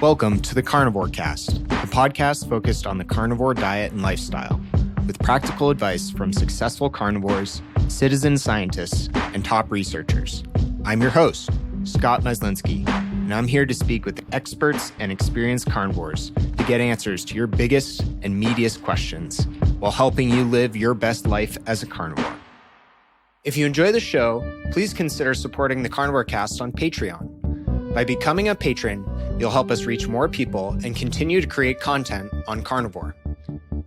Welcome to the Carnivore Cast, a podcast focused on the carnivore diet and lifestyle, with practical advice from successful carnivores, citizen scientists, and top researchers. I'm your host, Scott Meslinski, and I'm here to speak with experts and experienced carnivores to get answers to your biggest and meatiest questions while helping you live your best life as a carnivore. If you enjoy the show, please consider supporting the Carnivore Cast on Patreon. By becoming a patron, you'll help us reach more people and continue to create content on carnivore.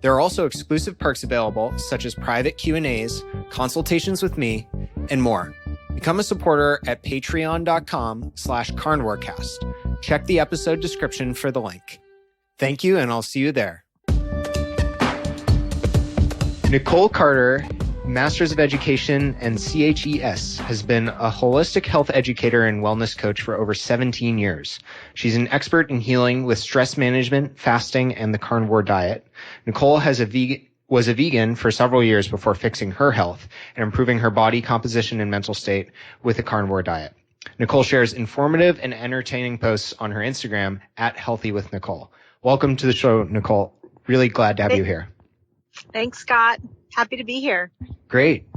There are also exclusive perks available, such as private Q&As, consultations with me, and more. Become a supporter at patreon.com/carnivorecast. Check the episode description for the link. Thank you, and I'll see you there. Nicole Carter, Masters of Education and CHES, has been a holistic health educator and wellness coach for over 17 years. She's an expert in healing with stress management, fasting, and the carnivore diet. Nicole was a vegan for several years before fixing her health and improving her body composition and mental state with a carnivore diet. Nicole shares informative and entertaining posts on her Instagram at Healthy with Nicole. Welcome to the show, Nicole. Really glad to have you here. Thanks, Scott. Happy to be here. Great.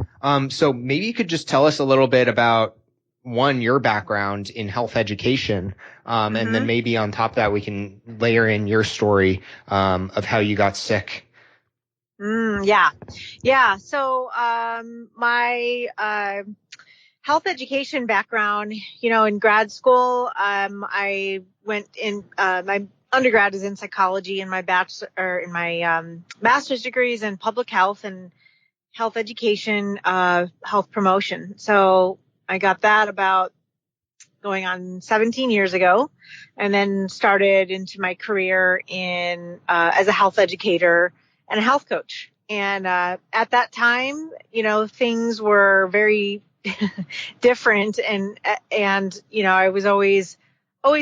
So maybe you could just tell us a little bit about, one, your background in health education, and then maybe on top of that, we can layer in your story of how you got sick. Yeah. So my health education background, in grad school, I went in my undergrad is in psychology, and my master's degree is in public health and health education, health promotion. So I got that about going on 17 years ago, and then started into my career in as a health educator and a health coach. And at that time, things were very different, and I was always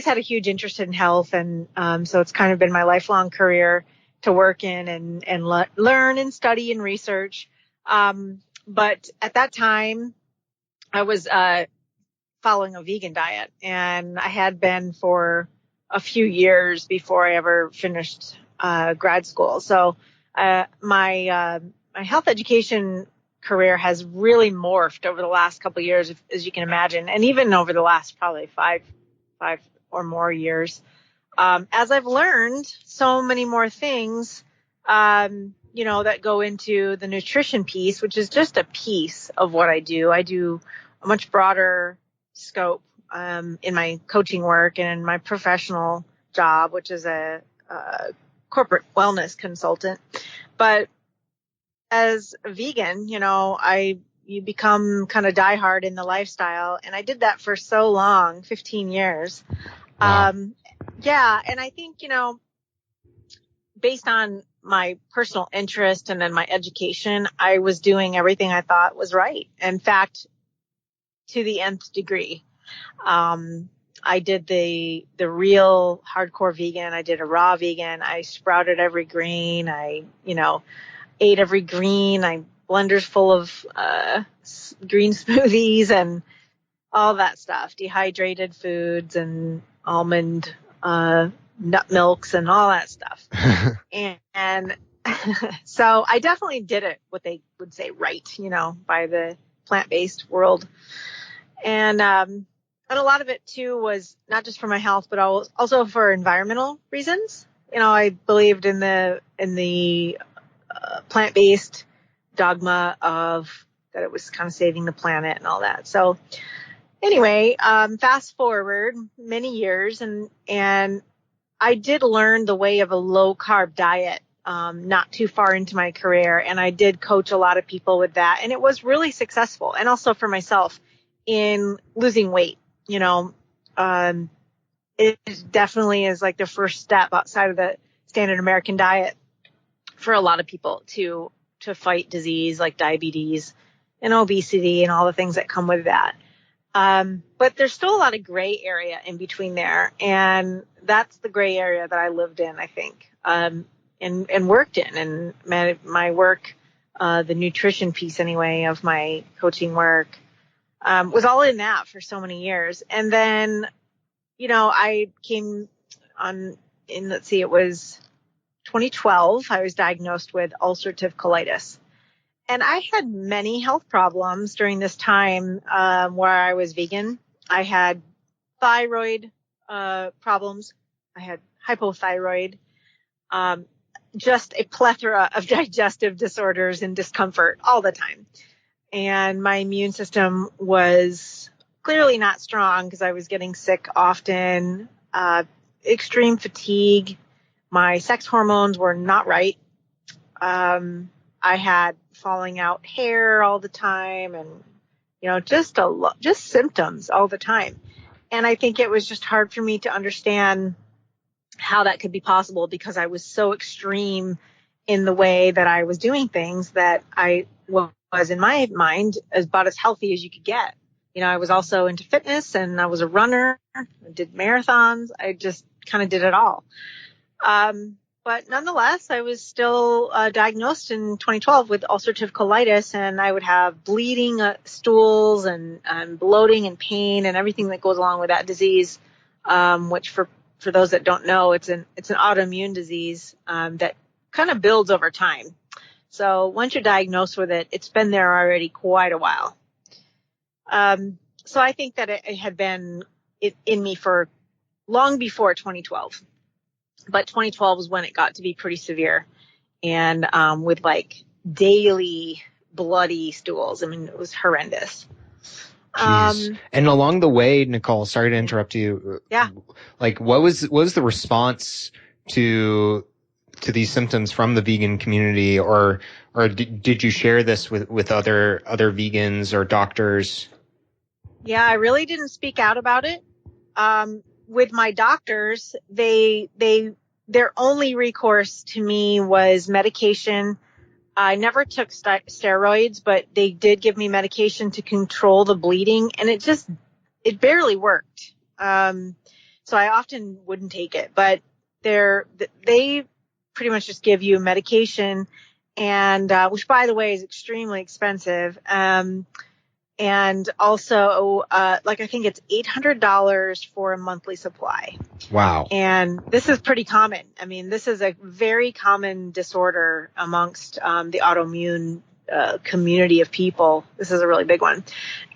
had a huge interest in health. And so it's kind of been my lifelong career to work in and learn and study and research. But at that time, I was following a vegan diet, and I had been for a few years before I ever finished grad school. So my health education career has really morphed over the last couple of years, as you can imagine, and even over the last probably five or more years, as I've learned so many more things, that go into the nutrition piece, which is just a piece of what I do. I do a much broader scope in my coaching work and in my professional job, which is a corporate wellness consultant. But as a vegan, you become kind of diehard in the lifestyle. And I did that for so long, 15 years. Wow. And I think, based on my personal interest and then my education, I was doing everything I thought was right. In fact, to the nth degree. I did the real hardcore vegan. I did a raw vegan. I sprouted every grain. I, ate every green. I blenders full of green smoothies and all that stuff, dehydrated foods and almond nut milks and all that stuff. and so I definitely did it, what they would say, right, by the plant-based world. And a lot of it too was not just for my health, but also for environmental reasons. I believed in the plant-based dogma of that it was kind of saving the planet and all that. So anyway, fast forward many years, and I did learn the way of a low carb diet not too far into my career, and I did coach a lot of people with that, and it was really successful, and also for myself in losing weight. It definitely is like the first step outside of the standard American diet for a lot of people to fight disease like diabetes and obesity and all the things that come with that. But there's still a lot of gray area in between there. And that's the gray area that I lived in, I think, and worked in. And my work, the nutrition piece anyway of my coaching work, was all in that for so many years. And then, I came it was 2012, I was diagnosed with ulcerative colitis. And I had many health problems during this time where I was vegan. I had thyroid problems. I had hypothyroid, just a plethora of digestive disorders and discomfort all the time. And my immune system was clearly not strong because I was getting sick often, extreme fatigue. My sex hormones were not right. I had falling out hair all the time and, just symptoms all the time. And I think it was just hard for me to understand how that could be possible because I was so extreme in the way that I was doing things that I was, in my mind, about as healthy as you could get. I was also into fitness and I was a runner. I did marathons. I just kind of did it all. But nonetheless, I was still diagnosed in 2012 with ulcerative colitis, and I would have bleeding stools and bloating and pain and everything that goes along with that disease, which for those that don't know, it's an autoimmune disease that kind of builds over time. So once you're diagnosed with it, it's been there already quite a while. So I think that it had been in me for long before 2012. But 2012 was when it got to be pretty severe and with like daily bloody stools. I mean, it was horrendous. Jeez. And along the way, Nicole, sorry to interrupt you. Yeah. Like, what was the response to these symptoms from the vegan community, or did you share this with other vegans or doctors? Yeah, I really didn't speak out about it. With my doctors, their only recourse to me was medication. I never took steroids, but they did give me medication to control the bleeding, and it barely worked. So I often wouldn't take it, but they pretty much just give you medication, and which, by the way, is extremely expensive. And also, I think it's $800 for a monthly supply. Wow. And this is pretty common. I mean, this is a very common disorder amongst the autoimmune community of people. This is a really big one.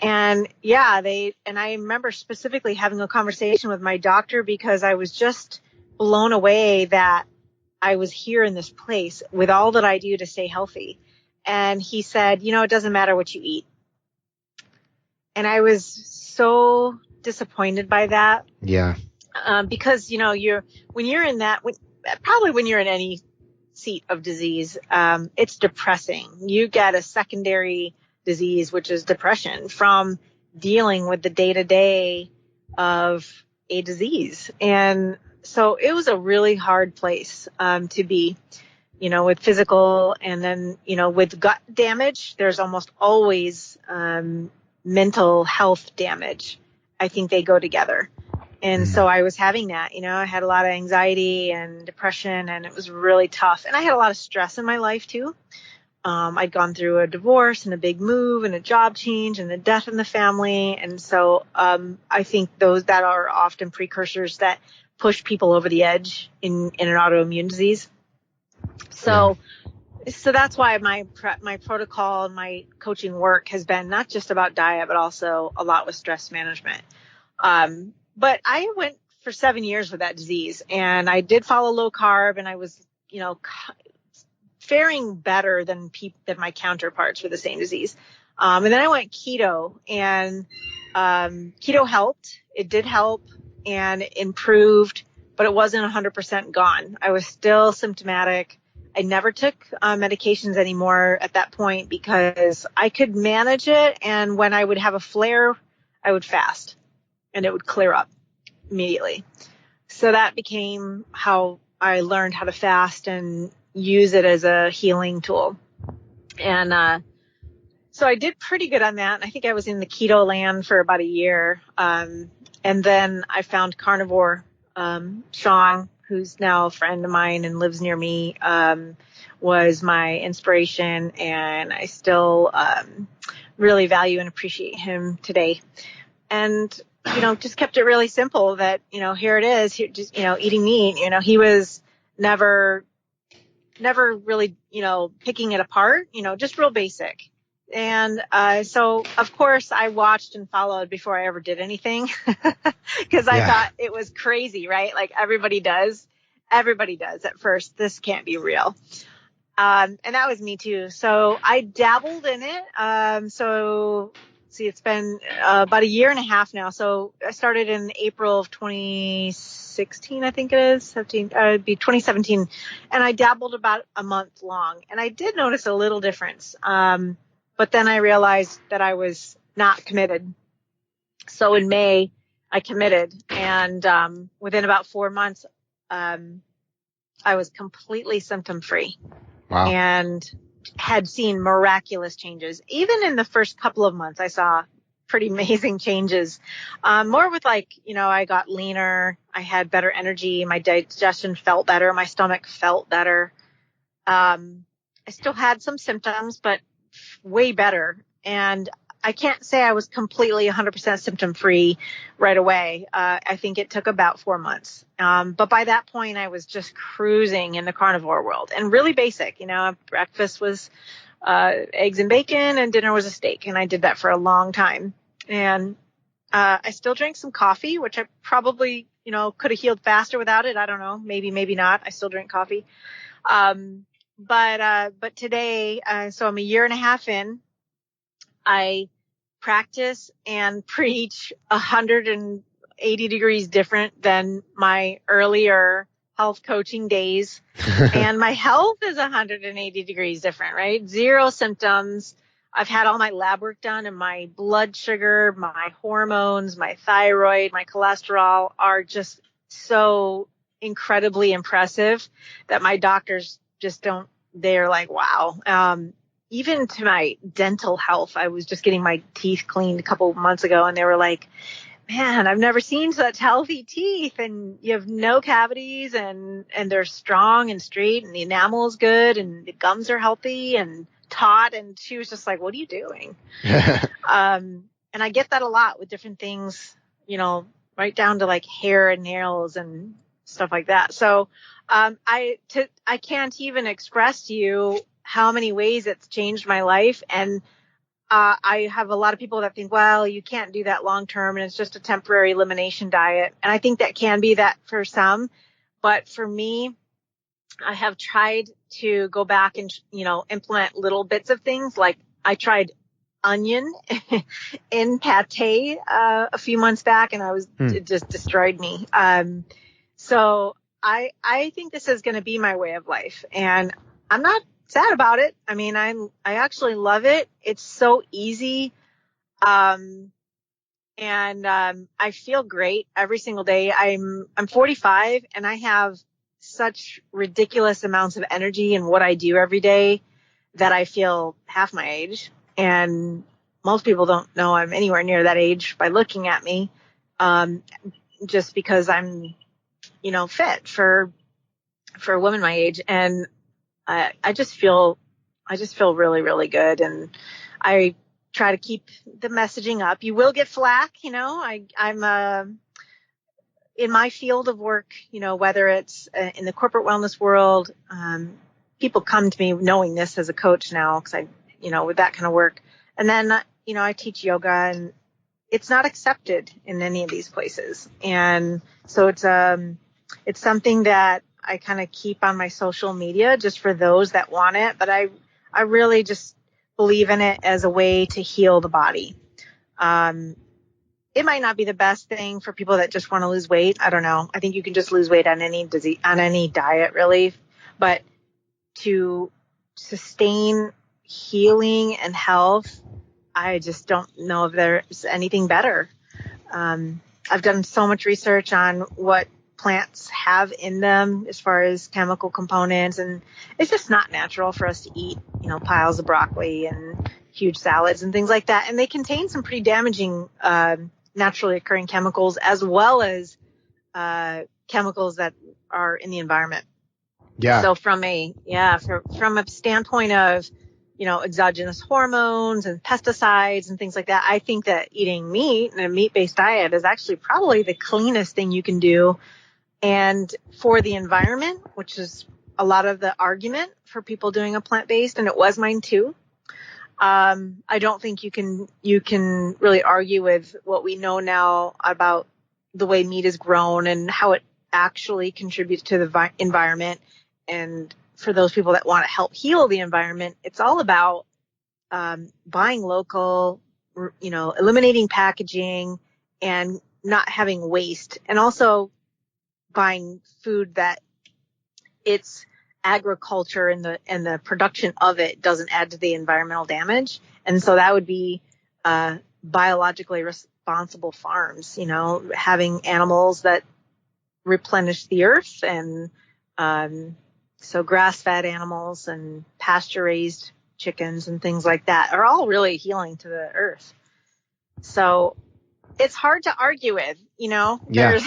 And yeah, and I remember specifically having a conversation with my doctor because I was just blown away that I was here in this place with all that I do to stay healthy. And he said, it doesn't matter what you eat. And I was so disappointed by that. Yeah. Because, when you're in any seat of disease, it's depressing. You get a secondary disease, which is depression, from dealing with the day-to-day of a disease. And so it was a really hard place to be, with physical and then, with gut damage. There's almost always mental health damage. I think they go together. And so I was having that, I had a lot of anxiety and depression, and it was really tough. And I had a lot of stress in my life too. I'd gone through a divorce and a big move and a job change and a death in the family. And so I think those that are often precursors that push people over the edge in an autoimmune disease. So that's why my protocol and my coaching work has been not just about diet, but also a lot with stress management. But I went for 7 years with that disease, and I did follow low carb, and I was, faring better than my counterparts for the same disease. And then I went keto, and keto helped. It did help and improved, but it wasn't 100% gone. I was still symptomatic. I never took medications anymore at that point because I could manage it. And when I would have a flare, I would fast and it would clear up immediately. So that became how I learned how to fast and use it as a healing tool. And so I did pretty good on that. I think I was in the keto land for about a year. And then I found Carnivore. Sean, who's now a friend of mine and lives near me, was my inspiration, and I still really value and appreciate him today. And just kept it really simple that, here it is, here, just, eating meat. He was never really, picking it apart, just real basic. And so, of course, I watched and followed before I ever did anything because I thought it was crazy, right? Like everybody does at first. This can't be real. And that was me too. So I dabbled in it. It's been about a year and a half now. So I started in April of 2016, I think it is, it'd be 2017. And I dabbled about a month long. And I did notice a little difference. But then I realized that I was not committed. So in May, I committed. And within about 4 months, I was completely symptom-free. Wow. And had seen miraculous changes. Even in the first couple of months, I saw pretty amazing changes. More with I got leaner. I had better energy. My digestion felt better. My stomach felt better. I still had some symptoms, but way better. And I can't say I was completely 100% symptom free right away. I think it took about 4 months. But by that point, I was just cruising in the carnivore world and really basic. Breakfast was eggs and bacon and dinner was a steak. And I did that for a long time. And I still drank some coffee, which I probably, could have healed faster without it. I don't know. Maybe not. I still drink coffee. But today, so I'm a year and a half in, I practice and preach 180 degrees different than my earlier health coaching days. And my health is 180 degrees different, right? 0 symptoms. I've had all my lab work done and my blood sugar, my hormones, my thyroid, my cholesterol are just so incredibly impressive that my doctors just they're like, wow. Even to my dental health, I was just getting my teeth cleaned a couple of months ago and they were like, man, I've never seen such healthy teeth and you have no cavities and they're strong and straight and the enamel is good and the gums are healthy and taut. And she was just like, what are you doing? And I get that a lot with different things, right down to like hair and nails and stuff like that. So, I can't even express to you how many ways it's changed my life. And I have a lot of people that think, well, you can't do that long term and it's just a temporary elimination diet. And I think that can be that for some. But for me, I have tried to go back and, implement little bits of things. Like I tried onion in pate a few months back and it just destroyed me. So I think this is going to be my way of life and I'm not sad about it. I mean, I actually love it. It's so easy. And I feel great every single day. I'm 45 and I have such ridiculous amounts of energy in what I do every day that I feel half my age. And most people don't know I'm anywhere near that age by looking at me. Just because I'm, fit for a woman my age. And I just feel really, really good. And I try to keep the messaging up. You will get flack, I'm in my field of work, whether it's in the corporate wellness world, people come to me knowing this as a coach now because with that kind of work. And then, I teach yoga and it's not accepted in any of these places. And so it's something that I kind of keep on my social media just for those that want it. But I really just believe in it as a way to heal the body. It might not be the best thing for people that just want to lose weight. I don't know. I think you can just lose weight on any diet really, but to sustain healing and health, I just don't know if there's anything better. I've done so much research on what plants have in them as far as chemical components, and it's just not natural for us to eat, piles of broccoli and huge salads and things like that. And they contain some pretty damaging naturally occurring chemicals as well as chemicals that are in the environment. Yeah. So from a standpoint of exogenous hormones and pesticides and things like that. I think that eating meat and a meat-based diet is actually probably the cleanest thing you can do. And for the environment, which is a lot of the argument for people doing a plant-based, and it was mine too. I don't think you can really argue with what we know now about the way meat is grown and how it actually contributes to the environment. And for those people that want to help heal the environment, it's all about buying local, eliminating packaging and not having waste, and also buying food that its agriculture and the production of it doesn't add to the environmental damage. And so that would be biologically responsible farms, having animals that replenish the earth, and so grass-fed animals and pasture-raised chickens and things like that are all really healing to the earth. So it's hard to argue with, there's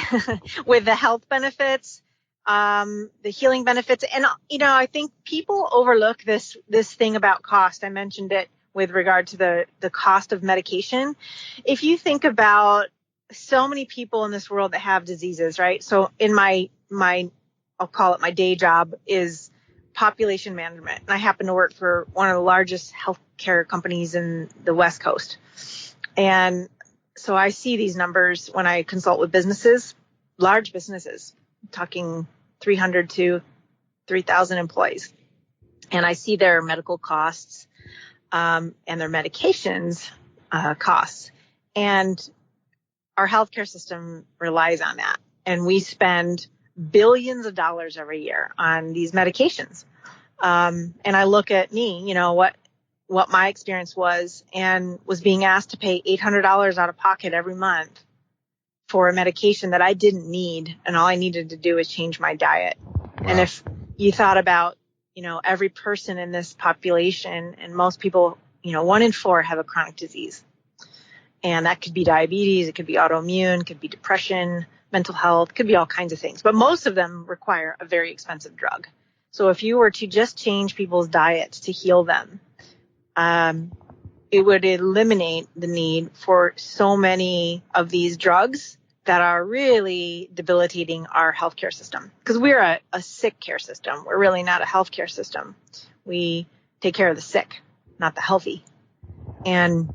with the health benefits, the healing benefits. And, I think people overlook this thing about cost. I mentioned it with regard to the cost of medication. If you think about so many people in this world that have diseases, right? So in my I'll call it my day job is population management. And I happen to work for one of the largest healthcare companies in the West Coast. And so I see these numbers when I consult with businesses, large businesses, talking 300 to 3,000 employees. And I see their medical costs and their medications costs. And our healthcare system relies on that. And we spend billions of dollars every year on these medications. And I look at me, what my experience was, and was being asked to pay $800 out of pocket every month for a medication that I didn't need. And all I needed to do was change my diet. Wow. And if you thought about, every person in this population, and most people, 1 in 4 have a chronic disease. And that could be diabetes, it could be autoimmune, it could be depression, mental health, could be all kinds of things. But most of them require a very expensive drug. So if you were to just change people's diets to heal them, it would eliminate the need for so many of these drugs that are really debilitating our healthcare system. Because we're a sick care system. We're really not a healthcare system. We take care of the sick, not the healthy. And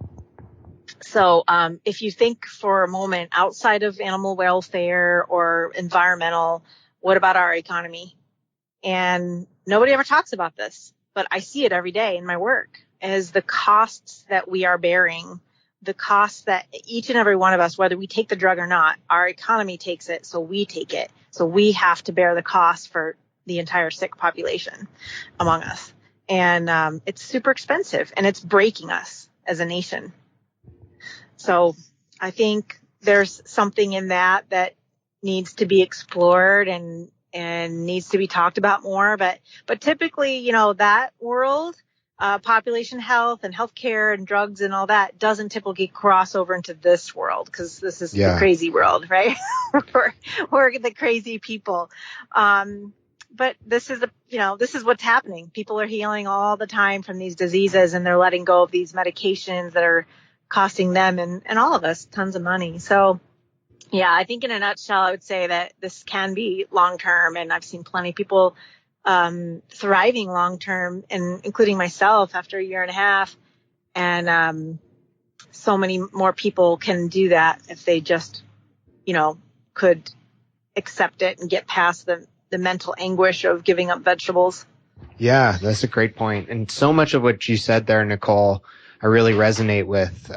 so if you think for a moment outside of animal welfare or environmental, what about our economy? And nobody ever talks about this, but I see it every day in my work as the costs that we are bearing, the costs that each and every one of us, whether we take the drug or not, our economy takes it, so we take it. So we have to bear the cost for the entire sick population among us. And it's super expensive, and it's breaking us as a nation. So I think there's something in that needs to be explored and needs to be talked about more. But typically, that world, population health and healthcare and drugs and all that doesn't typically cross over into this world, because this is the crazy world, right? we're the crazy people. But this is this is what's happening. People are healing all the time from these diseases, and they're letting go of these medications that are costing them and all of us tons of money. So, I think in a nutshell, I would say that this can be long-term, and I've seen plenty of people thriving long-term, and including myself after a year and a half. And so many more people can do that if they just, could accept it and get past the mental anguish of giving up vegetables. Yeah, that's a great point. And so much of what you said there, Nicole, I really resonate with.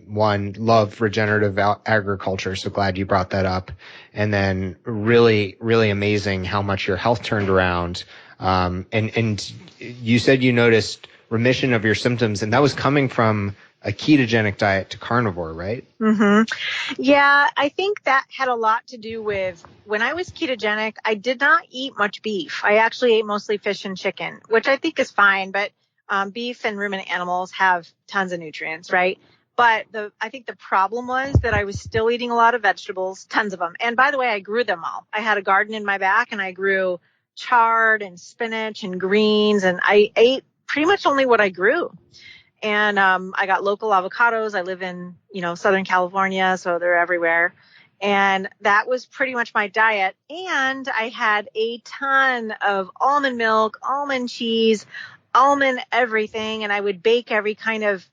One, love regenerative agriculture. So glad you brought that up. And then really, really amazing how much your health turned around. And you said you noticed remission of your symptoms, and that was coming from a ketogenic diet to carnivore, right? Mm-hmm. Yeah, I think that had a lot to do with when I was ketogenic, I did not eat much beef. I actually ate mostly fish and chicken, which I think is fine, but beef and ruminant animals have tons of nutrients, right? But I think the problem was that I was still eating a lot of vegetables, tons of them. And by the way, I grew them all. I had a garden in my back, and I grew chard and spinach and greens, and I ate pretty much only what I grew. And I got local avocados. I live in, Southern California, so they're everywhere. And that was pretty much my diet. And I had a ton of almond milk, almond cheese, almond everything. And I would bake every kind of,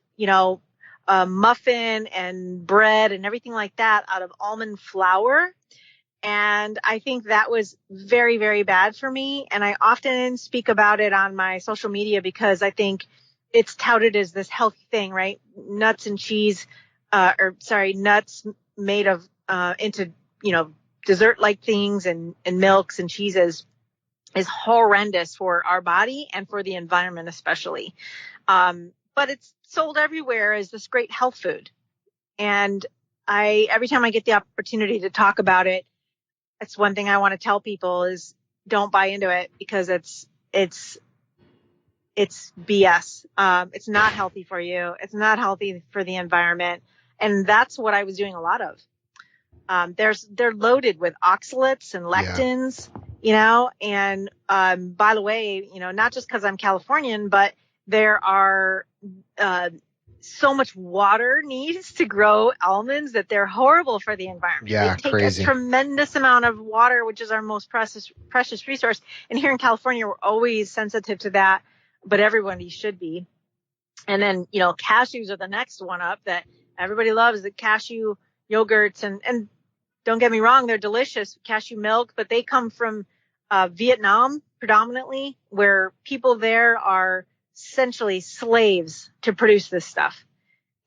muffin and bread and everything like that out of almond flour. And I think that was very, very bad for me. And I often speak about it on my social media because I think it's touted as this healthy thing, right? Nuts and cheese, nuts made of, into, dessert-like things and milks and cheeses is horrendous for our body and for the environment, especially. But it's sold everywhere as this great health food. And every time I get the opportunity to talk about it, it's one thing I want to tell people is don't buy into it because it's BS. It's not healthy for you. It's not healthy for the environment. And that's what I was doing a lot of. They're loaded with oxalates and lectins, and, by the way, not just because I'm Californian, but there are, so much water needs to grow almonds that they're horrible for the environment. Yeah, they take crazy. A tremendous amount of water, which is our most precious resource. And here in California, we're always sensitive to that, but everybody should be. And then, cashews are the next one up that everybody loves, the cashew yogurts. And don't get me wrong, they're delicious, cashew milk, but they come from Vietnam predominantly, where people there are essentially slaves to produce this stuff.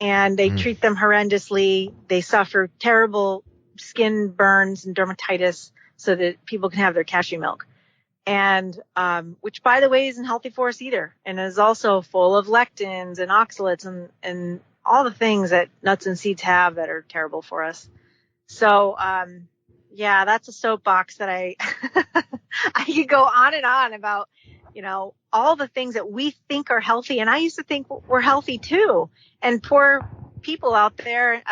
And they treat them horrendously. They suffer terrible skin burns and dermatitis so that people can have their cashew milk. And, which by the way isn't healthy for us either. And is also full of lectins and oxalates and all the things that nuts and seeds have that are terrible for us. So, that's a soapbox that I could go on and on about, all the things that we think are healthy. And I used to think we're healthy too. And poor people out there,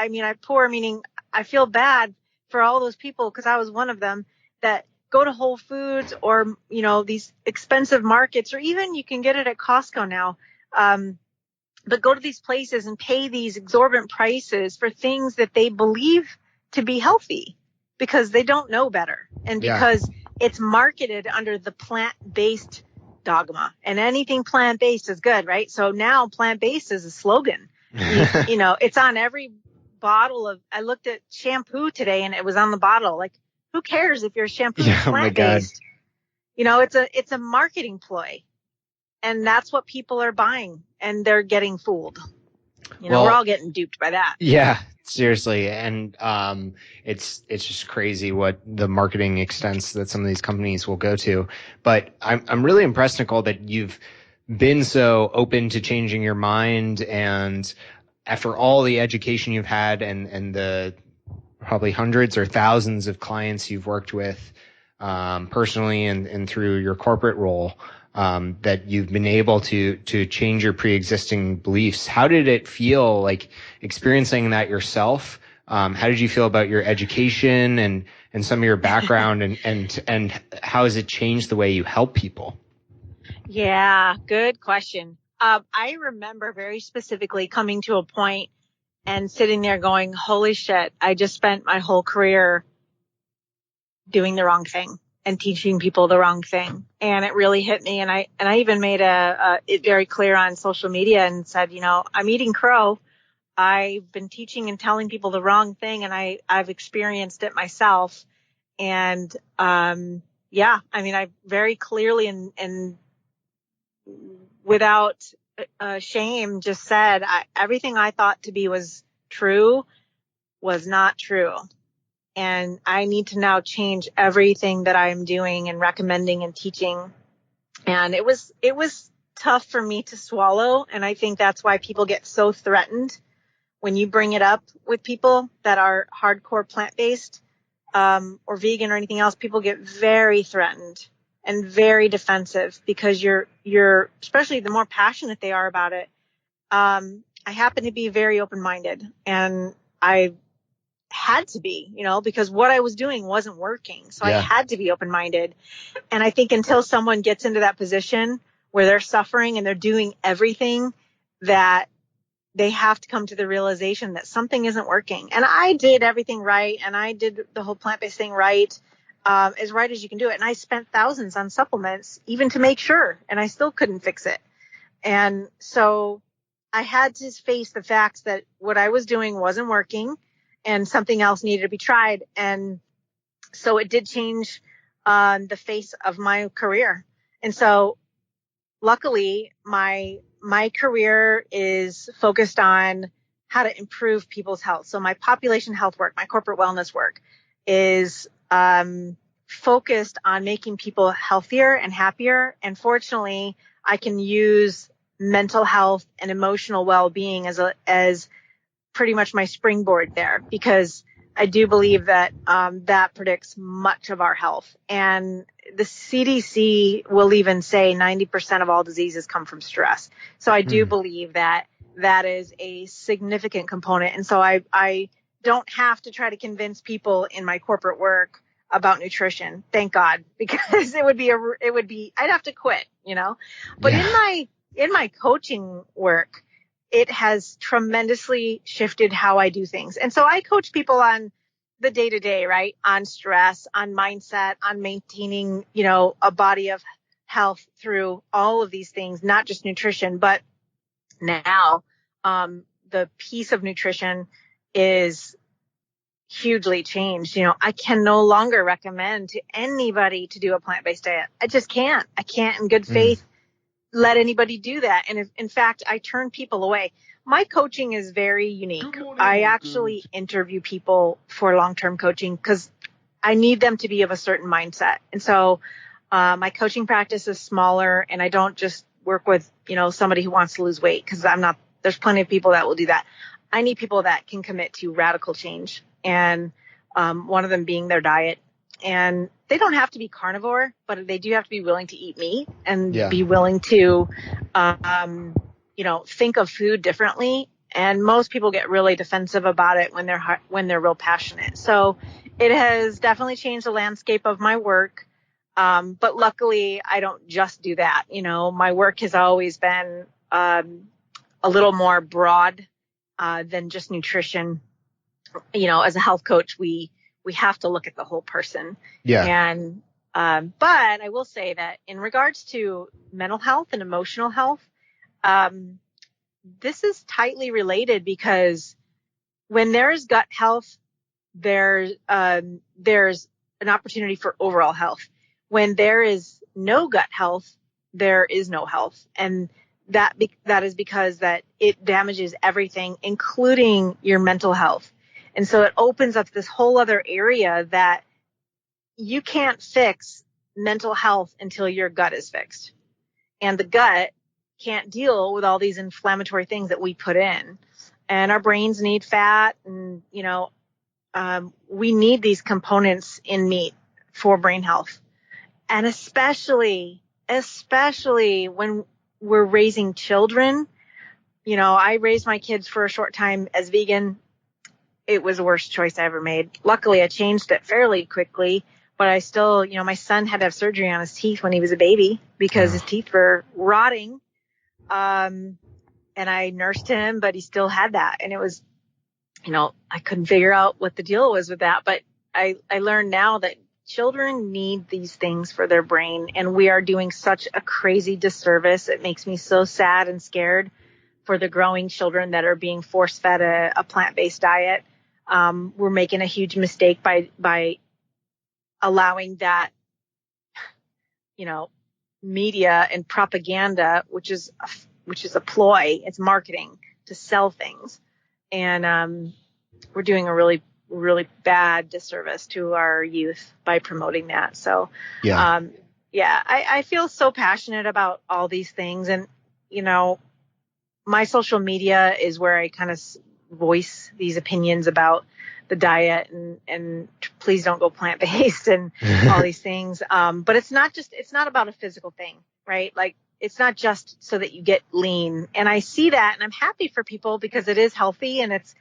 poor meaning I feel bad for all those people because I was one of them that go to Whole Foods or, these expensive markets, or even you can get it at Costco now. But go to these places and pay these exorbitant prices for things that they believe to be healthy because they don't know better. And because it's marketed under the plant-based dogma, and anything plant-based is good, right? So now plant-based is a slogan. It's on every bottle I looked at shampoo today and it was on the bottle. Like, who cares if your shampoo is plant-based? It's a marketing ploy, and that's what people are buying, and they're getting fooled. We're all getting duped by that. Yeah, seriously. And it's just crazy what the marketing extents that some of these companies will go to. But I'm really impressed, Nicole, that you've been so open to changing your mind, and after all the education you've had and the probably hundreds or thousands of clients you've worked with personally and through your corporate role, that you've been able to change your pre-existing beliefs. How did it feel like experiencing that yourself? How did you feel about your education and some of your background and how has it changed the way you help people? Yeah, good question. I remember very specifically coming to a point and sitting there going, holy shit, I just spent my whole career doing the wrong thing and teaching people the wrong thing. And it really hit me. And I even made it very clear on social media and said, I'm eating crow. I've been teaching and telling people the wrong thing, and I've experienced it myself. And, I very clearly and without shame just said everything I thought to be was true was not true. And I need to now change everything that I am doing and recommending and teaching. And it was tough for me to swallow. And I think that's why people get so threatened when you bring it up with people that are hardcore plant-based, or vegan or anything else. People get very threatened and very defensive because you're especially the more passionate they are about it. I happen to be very open-minded, and I had to be, because what I was doing wasn't working. So I had to be open-minded. And I think until someone gets into that position where they're suffering and they're doing everything, that they have to come to the realization that something isn't working. And I did everything right, and I did the whole plant-based thing right, as right as you can do it. And I spent thousands on supplements even to make sure, and I still couldn't fix it. And so I had to face the facts that what I was doing wasn't working and something else needed to be tried. And so it did change the face of my career. And so luckily my career is focused on how to improve people's health. So my population health work, my corporate wellness work is focused on making people healthier and happier. And fortunately, I can use mental health and emotional well-being as pretty much my springboard there, because I do believe that that predicts much of our health. And the CDC will even say 90% of all diseases come from stress. So I do believe that that is a significant component. And so I don't have to try to convince people in my corporate work about nutrition. Thank God, because it would be I'd have to quit, But in my coaching work, it has tremendously shifted how I do things. And so I coach people on the day-to-day, right? On stress, on mindset, on maintaining, a body of health through all of these things, not just nutrition. But now the piece of nutrition is hugely changed. I can no longer recommend to anybody to do a plant-based diet. I just can't. I can't in good faith let anybody do that. And if, in fact, I turn people away. My coaching is very unique. I actually interview people for long-term coaching because I need them to be of a certain mindset. And so my coaching practice is smaller, and I don't just work with, somebody who wants to lose weight, because there's plenty of people that will do that. I need people that can commit to radical change, and one of them being their diet. And they don't have to be carnivore, but they do have to be willing to eat meat and be willing to, think of food differently. And most people get really defensive about it when they're real passionate. So it has definitely changed the landscape of my work. But luckily, I don't just do that. My work has always been a little more broad than just nutrition. As a health coach, we have to look at the whole person. Yeah. And, but I will say that in regards to mental health and emotional health, this is tightly related, because when there's gut health, there's an opportunity for overall health. When there is no gut health, there is no health. And that is because that it damages everything, including your mental health. And so it opens up this whole other area that you can't fix mental health until your gut is fixed. And the gut can't deal with all these inflammatory things that we put in. And our brains need fat, and, we need these components in meat for brain health. And especially when we're raising children. I raised my kids for a short time as vegan. It was the worst choice I ever made. Luckily, I changed it fairly quickly, but I still, my son had to have surgery on his teeth when he was a baby because his teeth were rotting. And I nursed him, but he still had that. And it was, I couldn't figure out what the deal was with that. But I learned now that children need these things for their brain, and we are doing such a crazy disservice. It makes me so sad and scared for the growing children that are being force-fed a plant-based diet. We're making a huge mistake by allowing that, media and propaganda, which is a ploy. It's marketing to sell things. And we're doing a really, really bad disservice to our youth by promoting that. So, I feel so passionate about all these things. And, my social media is where I kind of voice these opinions about the diet and please don't go plant-based and all these things. But it's not about a physical thing, right? Like, it's not just so that you get lean. And I see that, and I'm happy for people because it is healthy and it's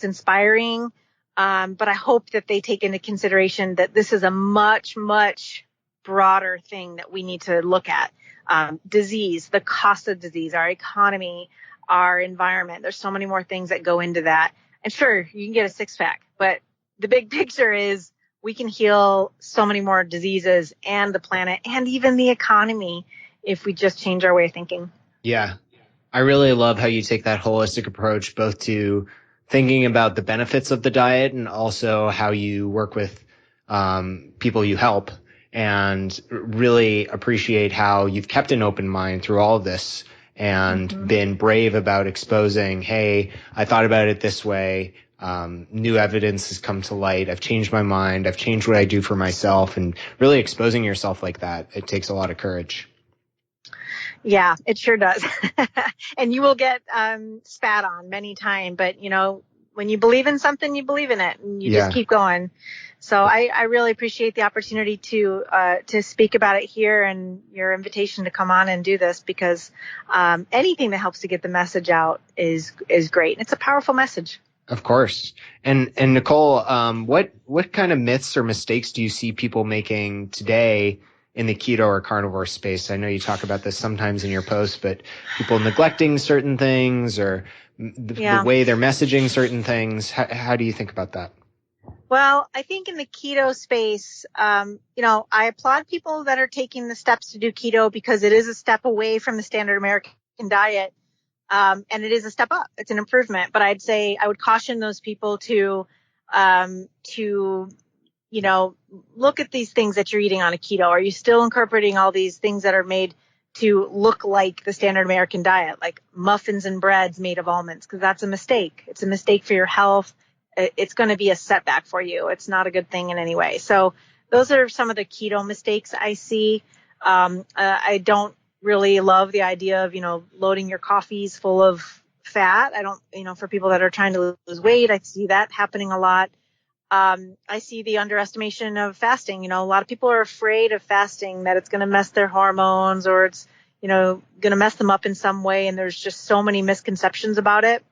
inspiring. But I hope that they take into consideration that this is a much, much broader thing that we need to look at. disease, the cost of disease, our economy, our environment. There's so many more things that go into that. And sure, you can get a six pack, but the big picture is we can heal so many more diseases and the planet and even the economy if we just change our way of thinking. Yeah. I really love how you take that holistic approach, both to thinking about the benefits of the diet and also how you work with people you help, and really appreciate how you've kept an open mind through all of this and been brave about exposing, hey, I thought about it this way. New evidence has come to light. I've changed my mind. I've changed what I do for myself, and really exposing yourself like that. It takes a lot of courage. Yeah, it sure does. And you will get spat on many times, but when you believe in something, you believe in it, and you just keep going. So I really appreciate the opportunity to speak about it here and your invitation to come on and do this, because anything that helps to get the message out is great. It's a powerful message. Of course. And Nicole, what kind of myths or mistakes do you see people making today in the keto or carnivore space? I know you talk about this sometimes in your posts, but people neglecting certain things or the way they're messaging certain things. How do you think about that? Well, I think in the keto space, I applaud people that are taking the steps to do keto, because it is a step away from the standard American diet. And it is a step up. It's an improvement. But I'd say I would caution those people to look at these things that you're eating on a keto. Are you still incorporating all these things that are made to look like the standard American diet, like muffins and breads made of almonds? Because that's a mistake. It's a mistake for your health. It's going to be a setback for you. It's not a good thing in any way. So those are some of the keto mistakes I see. I don't really love the idea of, loading your coffees full of fat. I don't, for people that are trying to lose weight, I see that happening a lot. I see the underestimation of fasting. A lot of people are afraid of fasting, that it's going to mess their hormones, or it's, going to mess them up in some way. And there's just so many misconceptions about it.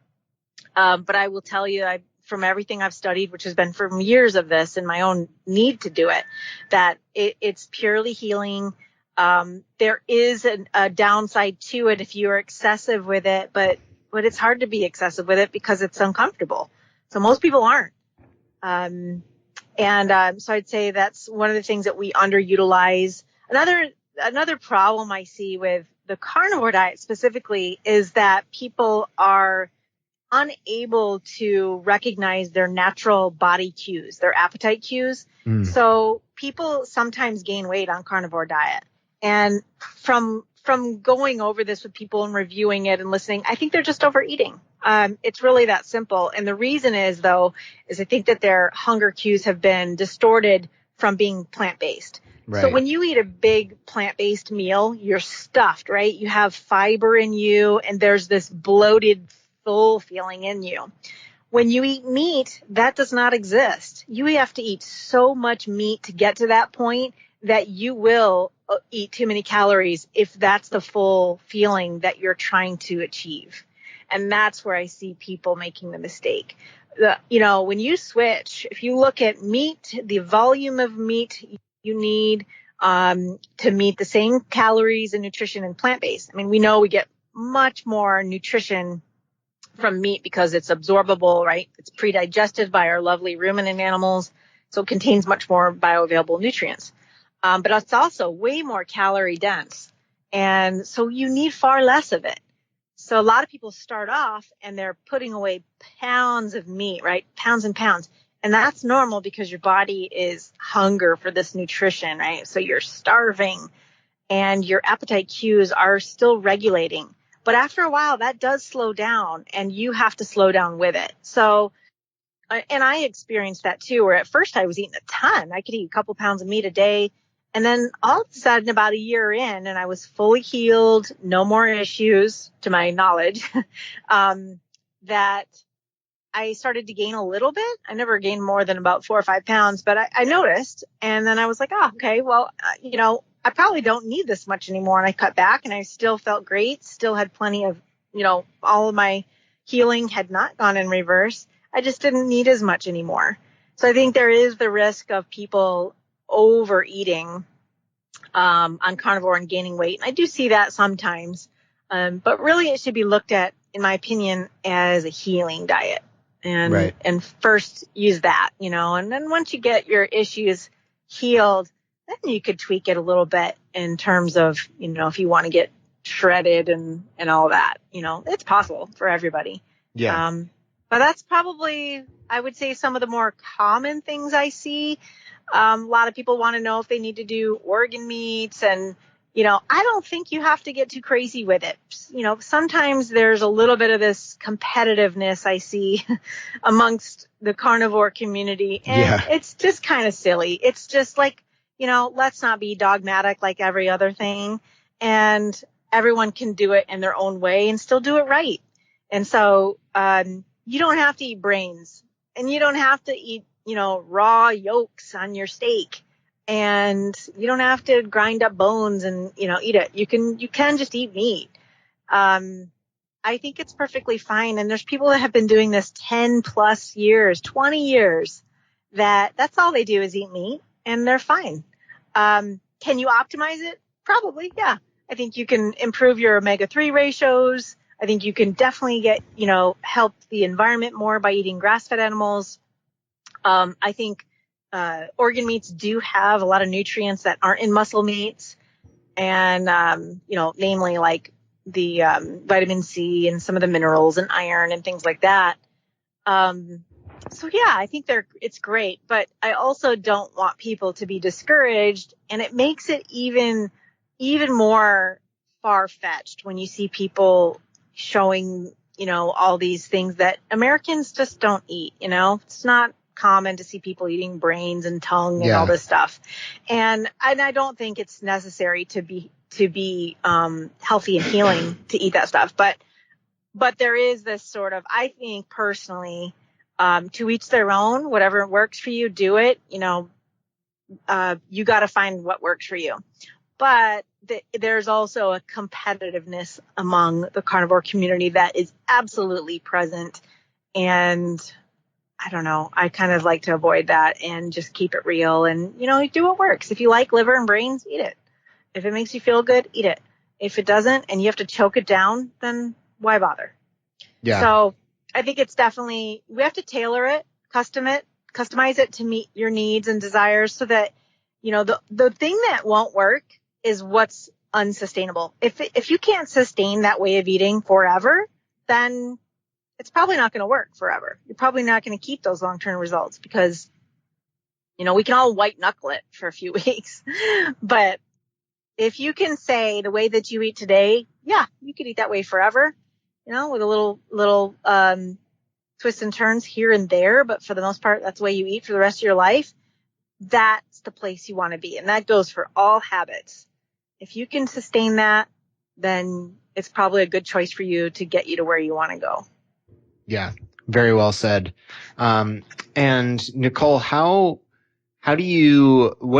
But I will tell you, from everything I've studied, which has been from years of this and my own need to do it, that it's purely healing. There is a downside to it if you're excessive with it, but it's hard to be excessive with it because it's uncomfortable. So most people aren't. So I'd say that's one of the things that we underutilize. Another problem I see with the carnivore diet specifically is that people are unable to recognize their natural body cues, their appetite cues. So people sometimes gain weight on carnivore diet. And from going over this with people and reviewing it and listening, I think they're just overeating. It's really that simple. And the reason is I think that their hunger cues have been distorted from being plant-based. Right. So when you eat a big plant-based meal, you're stuffed, right? You have fiber in you, and there's this bloated, full feeling in you. When you eat meat, that does not exist. You have to eat so much meat to get to that point that you will eat too many calories if that's the full feeling that you're trying to achieve. And that's where I see people making the mistake. When you switch, if you look at meat, the volume of meat you need to meet the same calories and nutrition in plant-based. I mean, we know we get much more nutrition from meat because it's absorbable, right? It's pre-digested by our lovely ruminant animals, so it contains much more bioavailable nutrients. But it's also way more calorie dense. And so you need far less of it. So a lot of people start off and they're putting away pounds of meat, right? Pounds and pounds. And that's normal because your body is hunger for this nutrition, right? So you're starving and your appetite cues are still regulating. But after a while, that does slow down and you have to slow down with it. So, and I experienced that too, where at first I was eating a ton. I could eat a couple pounds of meat a day. And then all of a sudden, about a year in, and I was fully healed, no more issues to my knowledge, that I started to gain a little bit. I never gained more than about 4 or 5 pounds, but I noticed. And then I was like, okay, well, I probably don't need this much anymore. And I cut back and I still felt great, still had plenty of, all of my healing had not gone in reverse. I just didn't need as much anymore. So I think there is the risk of people overeating on carnivore and gaining weight. And I do see that sometimes. But really it should be looked at, in my opinion, as a healing diet. And first use that, and then once you get your issues healed, then you could tweak it a little bit in terms of, if you want to get shredded and all that, it's possible for everybody. Yeah. But that's probably, I would say, some of the more common things I see. A lot of people want to know if they need to do organ meats, and I don't think you have to get too crazy with it. Sometimes there's a little bit of this competitiveness I see amongst the carnivore community, and it's just kind of silly. It's just like, let's not be dogmatic like every other thing, and everyone can do it in their own way and still do it right. And so you don't have to eat brains, and you don't have to eat, raw yolks on your steak. And you don't have to grind up bones and, eat it. You can just eat meat. I think it's perfectly fine. And there's people that have been doing this 10 plus years, 20 years, that's all they do is eat meat, and they're fine. Can you optimize it? Probably. Yeah. I think you can improve your omega-3 ratios. I think you can definitely get, help the environment more by eating grass-fed animals. I think organ meats do have a lot of nutrients that aren't in muscle meats, and, namely like the vitamin C and some of the minerals and iron and things like that. So yeah, I think it's great, but I also don't want people to be discouraged, and it makes it even more far-fetched when you see people showing, all these things that Americans just don't eat. It's not common to see people eating brains and tongue and all this stuff. And I don't think it's necessary to be healthy and healing to eat that stuff. But there is this sort of, I think personally, to each their own. Whatever works for you, do it. You got to find what works for you. But there's also a competitiveness among the carnivore community that is absolutely present. And I don't know, I kind of like to avoid that and just keep it real and, do what works. If you like liver and brains, eat it. If it makes you feel good, eat it. If it doesn't and you have to choke it down, then why bother? Yeah. So I think it's definitely, we have to tailor it, customize it to meet your needs and desires so that, the thing that won't work is what's unsustainable. If you can't sustain that way of eating forever, then it's probably not going to work forever. You're probably not going to keep those long-term results because, we can all white knuckle it for a few weeks. But if you can say the way that you eat today, yeah, you could eat that way forever, with a little twists and turns here and there. But for the most part, that's the way you eat for the rest of your life. That's the place you want to be. And that goes for all habits. If you can sustain that, then it's probably a good choice for you to get you to where you want to go. Yeah, very well said. And Nicole, what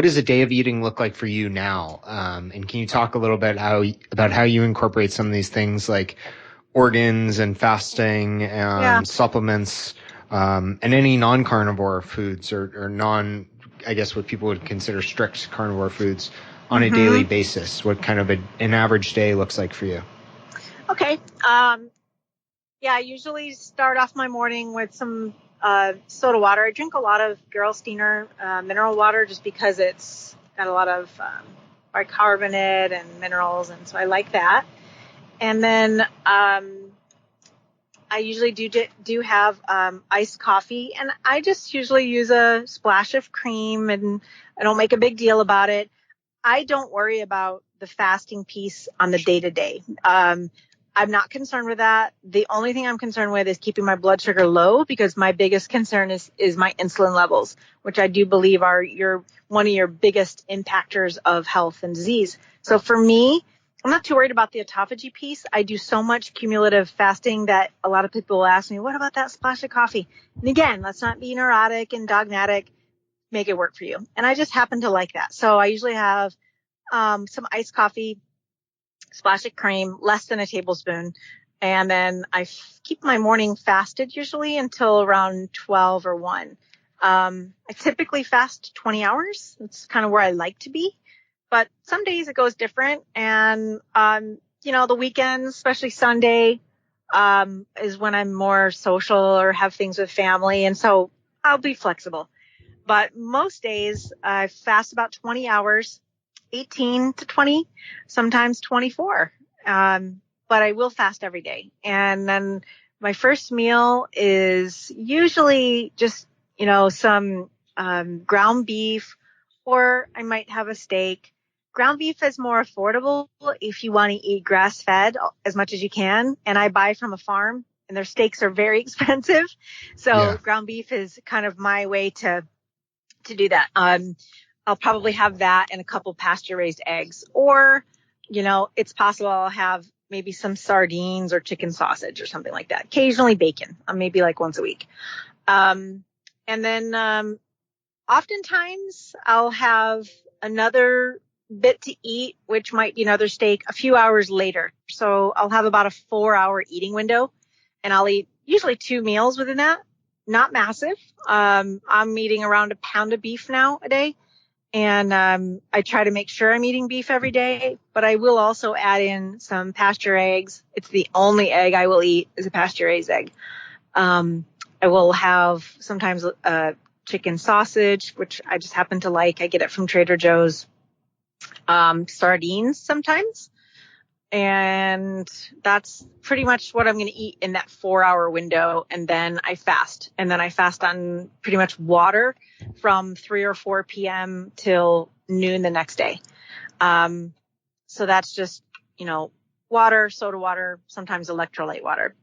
does a day of eating look like for you now? And can you talk a little bit about how you incorporate some of these things like organs and fasting and supplements, and any non-carnivore foods or I guess what people would consider strict carnivore foods on a daily basis? What kind of an average day looks like for you? Okay. I usually start off my morning with some soda water. I drink a lot of Gerolsteiner mineral water just because it's got a lot of bicarbonate and minerals, and so I like that. And then I usually do have iced coffee, and I just usually use a splash of cream, and I don't make a big deal about it. I don't worry about the fasting piece on the day-to-day. I'm not concerned with that. The only thing I'm concerned with is keeping my blood sugar low, because my biggest concern is my insulin levels, which I do believe are one of your biggest impactors of health and disease. So for me, I'm not too worried about the autophagy piece. I do so much cumulative fasting that a lot of people will ask me, what about that splash of coffee? And again, let's not be neurotic and dogmatic. Make it work for you. And I just happen to like that. So I usually have some iced coffee, splash of cream, less than a tablespoon. And then I keep my morning fasted usually until around 12 or 1. I typically fast 20 hours. That's kind of where I like to be. but some days it goes different. And, the weekends, especially Sunday, is when I'm more social or have things with family. And so I'll be flexible. But most days I fast about 20 hours, 18 to 20, sometimes 24. But I will fast every day. And then my first meal is usually just, some ground beef, or I might have a steak. Ground beef is more affordable if you want to eat grass-fed as much as you can. And I buy from a farm, and their steaks are very expensive. So ground beef is kind of my way to do that. I'll probably have that and a couple pasture-raised eggs. Or, it's possible I'll have maybe some sardines or chicken sausage or something like that. Occasionally bacon, maybe like once a week. And then oftentimes I'll have another bit to eat, which might be another steak a few hours later. So I'll have about a 4-hour eating window, and I'll eat usually 2 meals within that. Not massive. I'm eating around a pound of beef now a day. And I try to make sure I'm eating beef every day, but I will also add in some pasture eggs. It's the only egg I will eat is a pasture-raised egg. I will have sometimes chicken sausage, which I just happen to like. I get it from Trader Joe's. Sardines sometimes. And that's pretty much what I'm going to eat in that 4-hour window. And then I fast. And then I fast on pretty much water from 3 or 4 p.m. till noon the next day. So that's just, water, soda water, sometimes electrolyte water.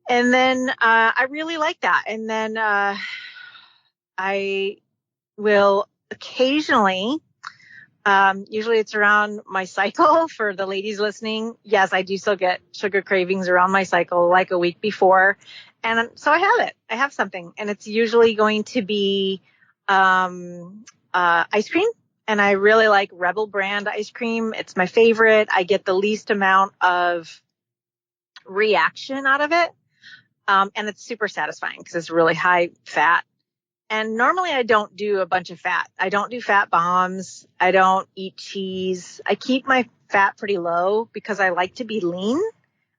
And then I really like that. And then I will occasionally, usually it's around my cycle. For the ladies listening, yes, I do still get sugar cravings around my cycle, like a week before. And so I have it. I have something. And it's usually going to be ice cream. And I really like Rebel brand ice cream. It's my favorite. I get the least amount of reaction out of it. And it's super satisfying because it's really high fat. And normally I don't do a bunch of fat. I don't do fat bombs. I don't eat cheese. I keep my fat pretty low because I like to be lean.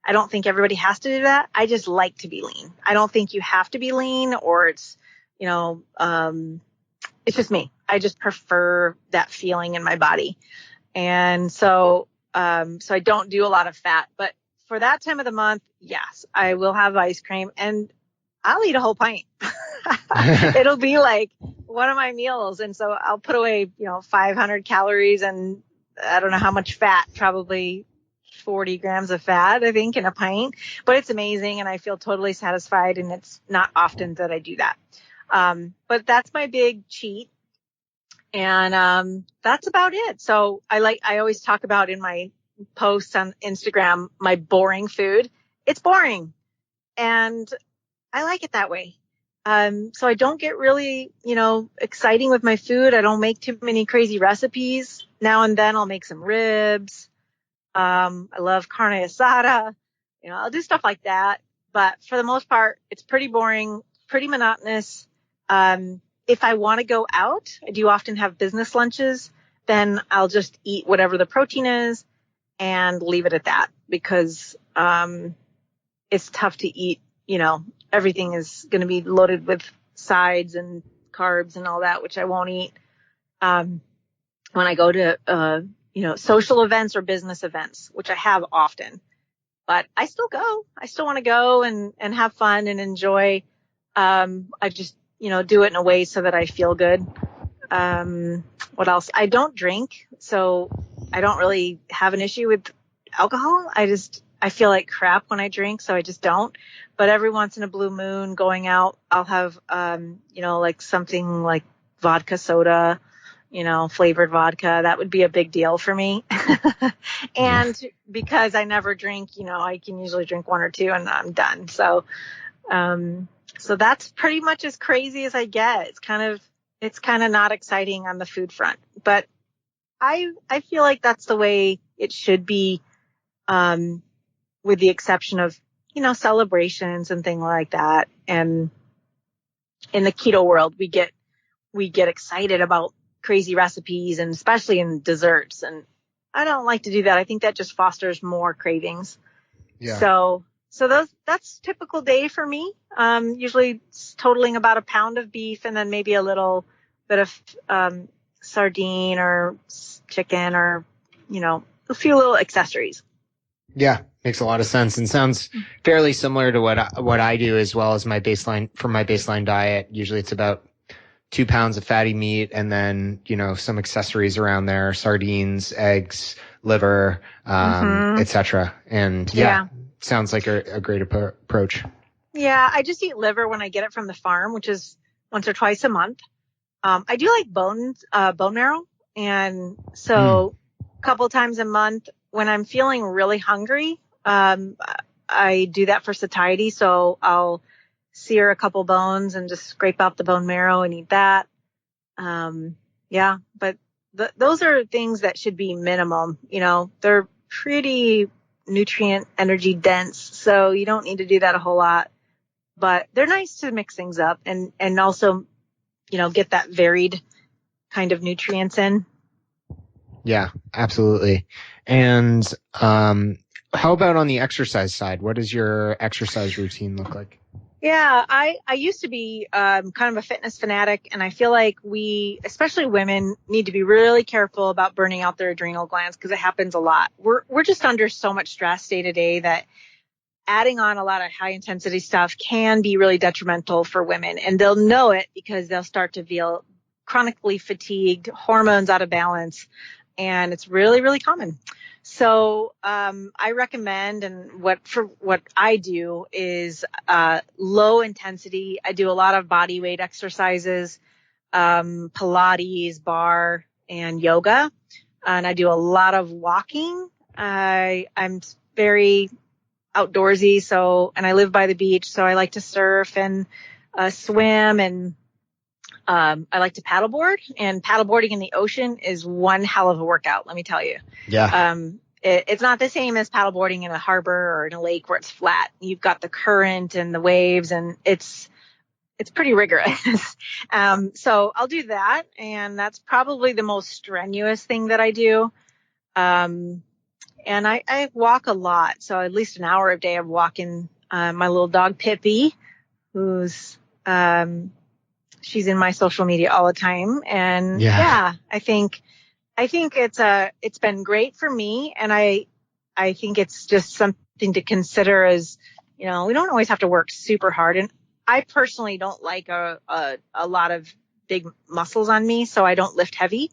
I don't think everybody has to do that. I just like to be lean. I don't think you have to be lean, or it's, it's just me. I just prefer that feeling in my body. And so I don't do a lot of fat, but for that time of the month, yes, I will have ice cream, and I'll eat a whole pint. It'll be like one of my meals. And so I'll put away, 500 calories and I don't know how much fat, probably 40 grams of fat, I think, in a pint. But it's amazing, and I feel totally satisfied, and it's not often that I do that. But that's my big cheat. And that's about it. So I always talk about in my posts on Instagram, my boring food. It's boring. And I like it that way. So I don't get really, exciting with my food. I don't make too many crazy recipes. Now and then I'll make some ribs. I love carne asada. I'll do stuff like that. But for the most part, it's pretty boring, pretty monotonous. If I want to go out, I do often have business lunches. Then I'll just eat whatever the protein is and leave it at that, because it's tough to eat, everything is going to be loaded with sides and carbs and all that, which I won't eat. When I go to, social events or business events, which I have often, but I still go. I still want to go and have fun and enjoy. I just, do it in a way so that I feel good. What else? I don't drink, so I don't really have an issue with alcohol. I feel like crap when I drink, so I just don't. But every once in a blue moon going out, I'll have, like something like vodka soda, flavored vodka. That would be a big deal for me. And because I never drink, I can usually drink 1 or 2 and I'm done. So that's pretty much as crazy as I get. It's kind of not exciting on the food front, but I feel like that's the way it should be. With the exception of, celebrations and things like that. And in the keto world, we get excited about crazy recipes, and especially in desserts. And I don't like to do that. I think that just fosters more cravings. Yeah. So that's typical day for me. Usually it's totaling about a pound of beef and then maybe a little bit of sardine or chicken or, a few little accessories. Yeah, makes a lot of sense and sounds fairly similar to what I do as well as my baseline diet. Usually it's about 2 pounds of fatty meat and then, some accessories around there, sardines, eggs, liver, etc. And sounds like a great approach. Yeah, I just eat liver when I get it from the farm, which is once or twice a month. I do like bone marrow. And so a couple times a month when I'm feeling really hungry, I do that for satiety. So I'll sear a couple bones and just scrape out the bone marrow and eat that. But those are things that should be minimum. They're pretty nutrient energy dense, so you don't need to do that a whole lot. But they're nice to mix things up and also, get that varied kind of nutrients in. Yeah, absolutely. And how about on the exercise side? What does your exercise routine look like? Yeah, I used to be kind of a fitness fanatic, and I feel like we, especially women, need to be really careful about burning out their adrenal glands because it happens a lot. We're just under so much stress day to day that adding on a lot of high intensity stuff can be really detrimental for women, and they'll know it because they'll start to feel chronically fatigued, hormones out of balance, and it's really, really common. So I recommend, and what I do is low intensity. I do a lot of body weight exercises, Pilates, bar, and yoga, and I do a lot of walking. I'm very outdoorsy, and I live by the beach, so I like to surf and swim, and I like to paddleboard, and paddleboarding in the ocean is one hell of a workout, let me tell you. Yeah. It's not the same as paddleboarding in a harbor or in a lake where it's flat. You've got the current and the waves, and it's pretty rigorous. So I'll do that, and that's probably the most strenuous thing that I do. And I walk a lot, so at least an hour a day of walking. My little dog Pippi, who's she's in my social media all the time, and I think it's been great for me, and I think it's just something to consider as, we don't always have to work super hard, and I personally don't like a lot of big muscles on me, so I don't lift heavy.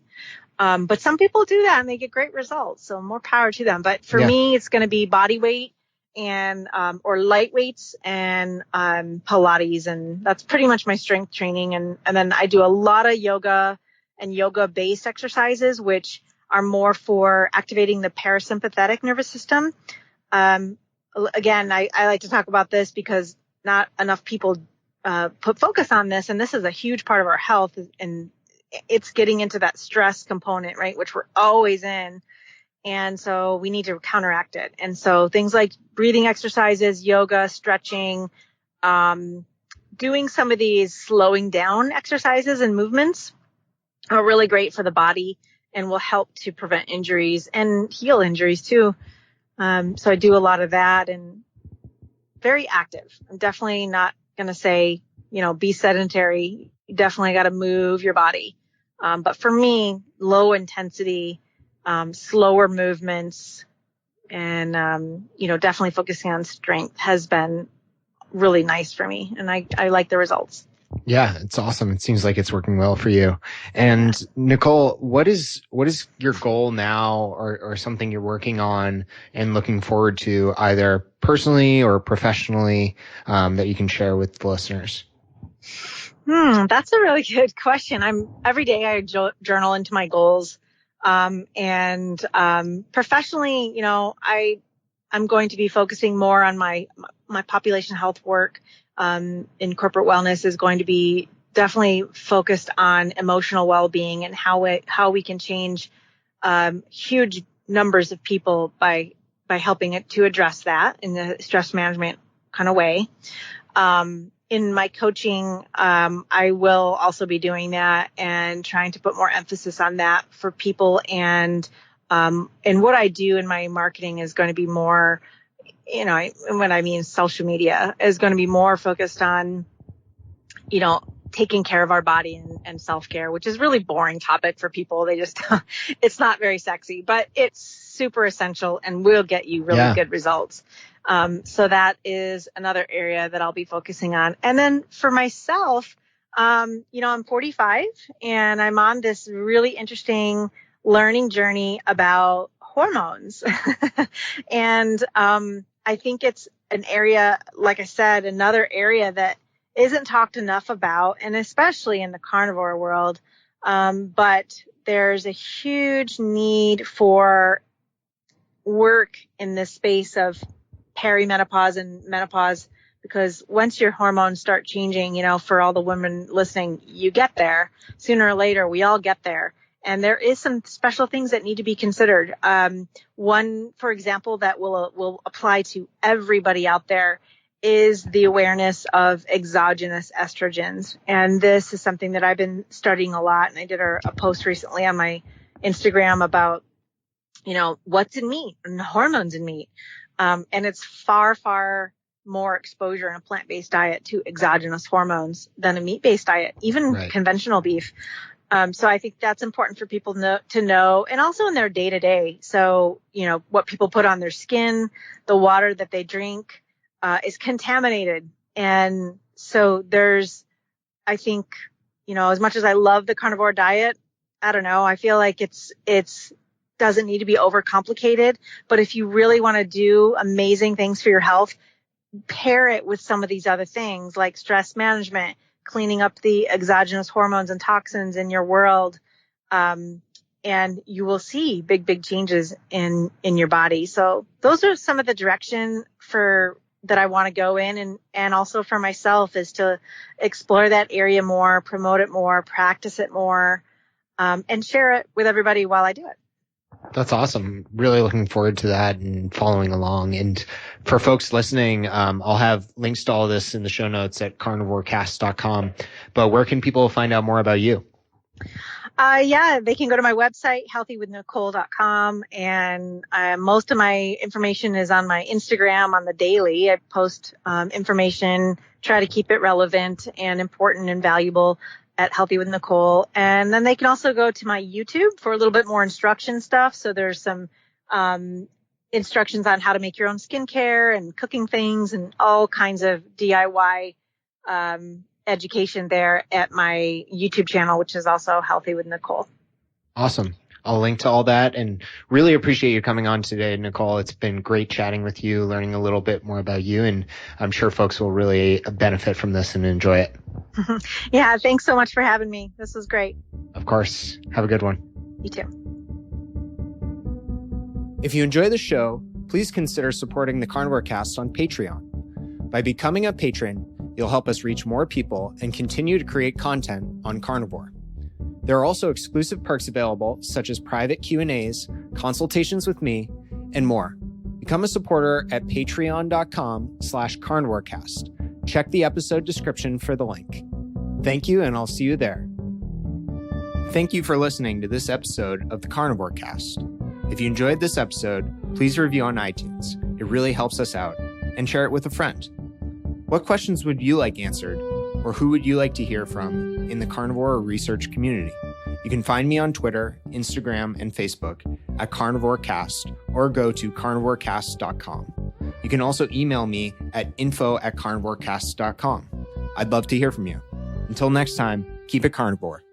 But some people do that and they get great results, so more power to them. But for me, it's going to be body weight and or light weights and Pilates, and that's pretty much my strength training. And then I do a lot of yoga and yoga-based exercises, which are more for activating the parasympathetic nervous system. Again, I like to talk about this because not enough people put focus on this, and this is a huge part of our health, and it's getting into that stress component, right, which we're always in. And so we need to counteract it. And so things like breathing exercises, yoga, stretching, doing some of these slowing down exercises and movements are really great for the body and will help to prevent injuries and heal injuries too. So I do a lot of that and very active. I'm definitely not going to say, be sedentary. You definitely got to move your body. But for me, low intensity, slower movements and, definitely focusing on strength has been really nice for me. And I like the results. Yeah, it's awesome. It seems like it's working well for you. And Nicole, what is your goal now or something you're working on and looking forward to either personally or professionally, that you can share with the listeners? That's a really good question. Every day I journal into my goals. And professionally, I'm going to be focusing more on my population health work. In corporate wellness is going to be definitely focused on emotional well-being and how we can change huge numbers of people by helping it to address that in the stress management kind of way. In my coaching, I will also be doing that and trying to put more emphasis on that for people. And what I do in my marketing is going to be more, when I mean social media, is going to be more focused on, taking care of our body and self-care, which is really boring topic for people. They just, it's not very sexy, but it's super essential and will get you really good results. So that is another area that I'll be focusing on. And then for myself, I'm 45 and I'm on this really interesting learning journey about hormones. And, I think it's an area, like I said, another area that isn't talked enough about, and especially in the carnivore world. But there's a huge need for work in this space of perimenopause and menopause, because once your hormones start changing, for all the women listening, you get there sooner or later. We all get there. And there is some special things that need to be considered. One, for example, that will apply to everybody out there is the awareness of exogenous estrogens. And this is something that I've been studying a lot. And I did a post recently on my Instagram about, what's in meat and the hormones in meat. And it's far, far more exposure in a plant-based diet to exogenous hormones than a meat-based diet, even conventional beef. So I think that's important for people to know, and also in their day-to-day. So, what people put on their skin, the water that they drink, is contaminated. And so I think, as much as I love the carnivore diet, I don't know, I feel like it's doesn't need to be overcomplicated. But if you really want to do amazing things for your health, pair it with some of these other things like stress management, cleaning up the exogenous hormones and toxins in your world. And you will see big changes in your body. So those are some of the direction that I want to go in, and also for myself is to explore that area more, promote it more, practice it more, and share it with everybody while I do it. That's awesome. Really looking forward to that and following along. And for folks listening, I'll have links to all this in the show notes at carnivorecast.com. But where can people find out more about you? They can go to my website, healthywithnicole.com. And most of my information is on my Instagram on the daily. I post information, try to keep it relevant and important and valuable at Healthy with Nicole. And then they can also go to my YouTube for a little bit more instruction stuff. So there's some instructions on how to make your own skincare and cooking things and all kinds of DIY education there at my YouTube channel, which is also Healthy with Nicole. Awesome. I'll link to all that, and really appreciate you coming on today, Nicole. It's been great chatting with you, learning a little bit more about you, and I'm sure folks will really benefit from this and enjoy it. Yeah, thanks so much for having me. This was great. Of course. Have a good one. You too. If you enjoy the show, please consider supporting the Carnivore Cast on Patreon. By becoming a patron, you'll help us reach more people and continue to create content on carnivore. There are also exclusive perks available, such as private Q&As, consultations with me, and more. Become a supporter at patreon.com/carnivorecast. Check the episode description for the link. Thank you, and I'll see you there. Thank you for listening to this episode of the Carnivore Cast. If you enjoyed this episode, please review on iTunes. It really helps us out. And share it with a friend. What questions would you like answered, or who would you like to hear from in the carnivore research community? You can find me on Twitter, Instagram, and Facebook at Carnivore Cast, or go to carnivorecast.com. You can also email me at info@carnivorecast.com. I'd love to hear from you. Until next time, keep it carnivore.